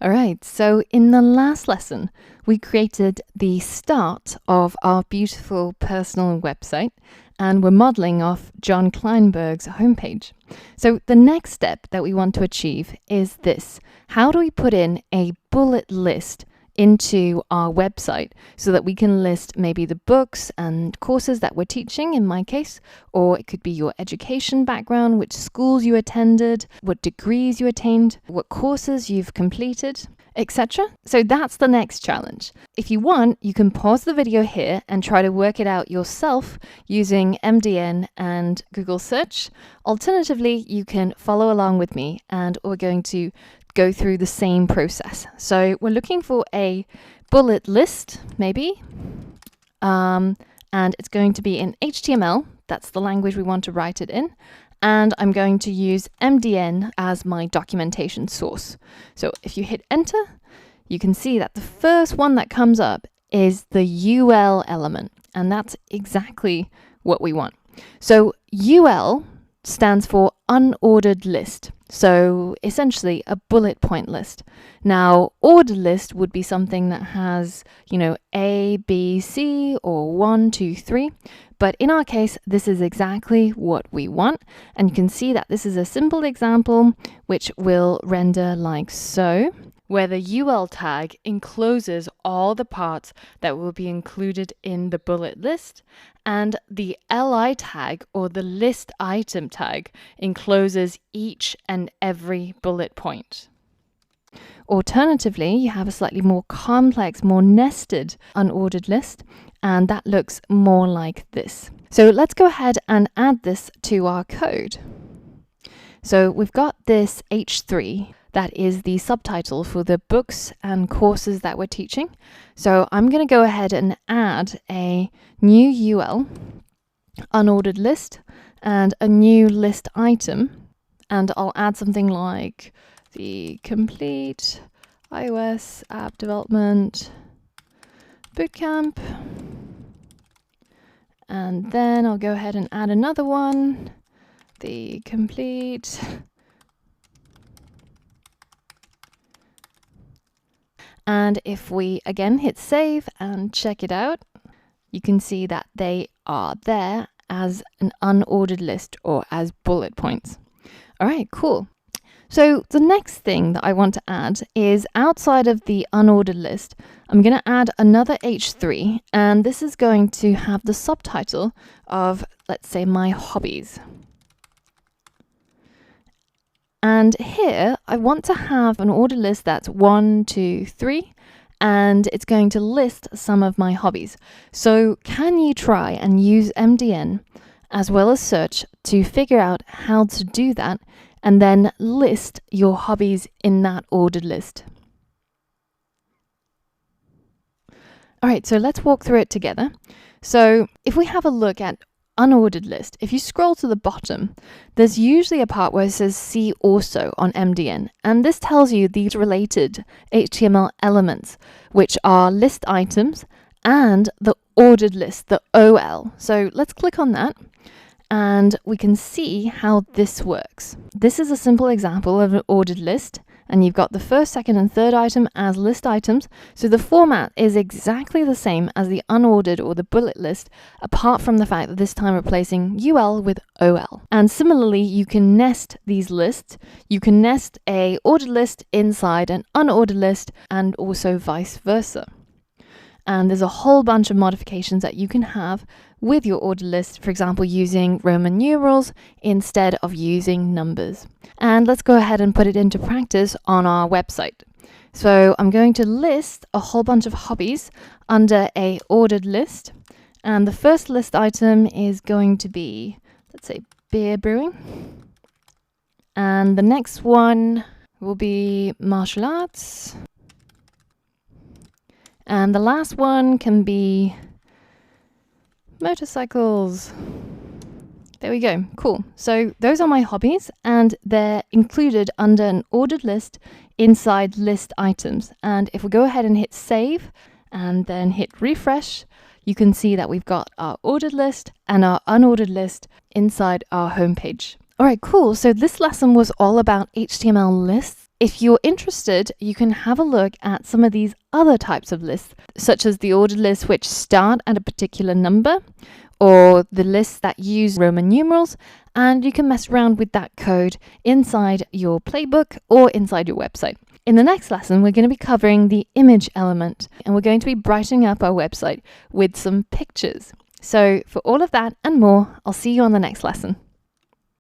All right, so in the last lesson, we created the start of our beautiful personal website, and we're modeling off John Kleinberg's homepage. So the next step that we want to achieve is this. How do we put in a bullet list into our website so that we can list maybe the books and courses that we're teaching, in my case, or it could be your education background, which schools you attended, what degrees you attained, what courses you've completed, etc. So that's the next challenge. If you want, you can pause the video here and try to work it out yourself using MDN and Google search. Alternatively, you can follow along with me and we're going to go through the same process. So we're looking for a bullet list, maybe, and it's going to be in HTML. That's the language we want to write it in. And I'm going to use MDN as my documentation source. So if you hit enter, you can see that the first one that comes up is the UL element, and that's exactly what we want. So UL stands for unordered list. So essentially a bullet point list. Now, ordered list would be something that has, A, B, C, or 1, 2, 3. But in our case, this is exactly what we want. And you can see that this is a simple example, which will render like so, where the UL tag encloses all the parts that will be included in the bullet list, and the LI tag, or the list item tag, encloses each and every bullet point. Alternatively, you have a slightly more complex, more nested unordered list, and that looks more like this. So let's go ahead and add this to our code. So we've got this H3 that is the subtitle for the books and courses that we're teaching. So I'm going to go ahead and add a new UL, unordered list, and a new list item. And I'll add something like the complete iOS app development bootcamp. And then I'll go ahead and add another one, the complete and if we again hit save and check it out, you can see that they are there as an unordered list or as bullet points. All right, cool. So the next thing that I want to add is outside of the unordered list, I'm going to add another H3, and this is going to have the subtitle of, let's say, my hobbies. And here I want to have an ordered list that's 1, 2, 3, and it's going to list some of my hobbies. So can you try and use MDN as well as search to figure out how to do that and then list your hobbies in that ordered list? All right, so let's walk through it together. So if we have a look at unordered list, if you scroll to the bottom, there's usually a part where it says see also on MDN, and this tells you these related HTML elements, which are list items and the ordered list, the OL. So let's click on that and we can see how this works. This is a simple example of an ordered list, and you've got the first, second, and third item as list items. So the format is exactly the same as the unordered or the bullet list, apart from the fact that this time replacing UL with OL. And similarly, you can nest these lists. You can nest a ordered list inside an unordered list, and also vice versa. And there's a whole bunch of modifications that you can have with your ordered list, for example, using Roman numerals instead of using numbers. And let's go ahead and put it into practice on our website. So I'm going to list a whole bunch of hobbies under a ordered list. And the first list item is going to be, let's say, beer brewing. And the next one will be martial arts. And the last one can be motorcycles. There we go. Cool. So those are my hobbies, and they're included under an ordered list inside list items. And if we go ahead and hit save and then hit refresh, you can see that we've got our ordered list and our unordered list inside our homepage. All right, cool. So this lesson was all about HTML lists If you're interested, you can have a look at some of these other types of lists, such as the ordered lists which start at a particular number, or the lists that use Roman numerals, and you can mess around with that code inside your playbook or inside your website. In the next lesson, we're going to be covering the image element, and we're going to be brightening up our website with some pictures. So for all of that and more, I'll see you on the next lesson.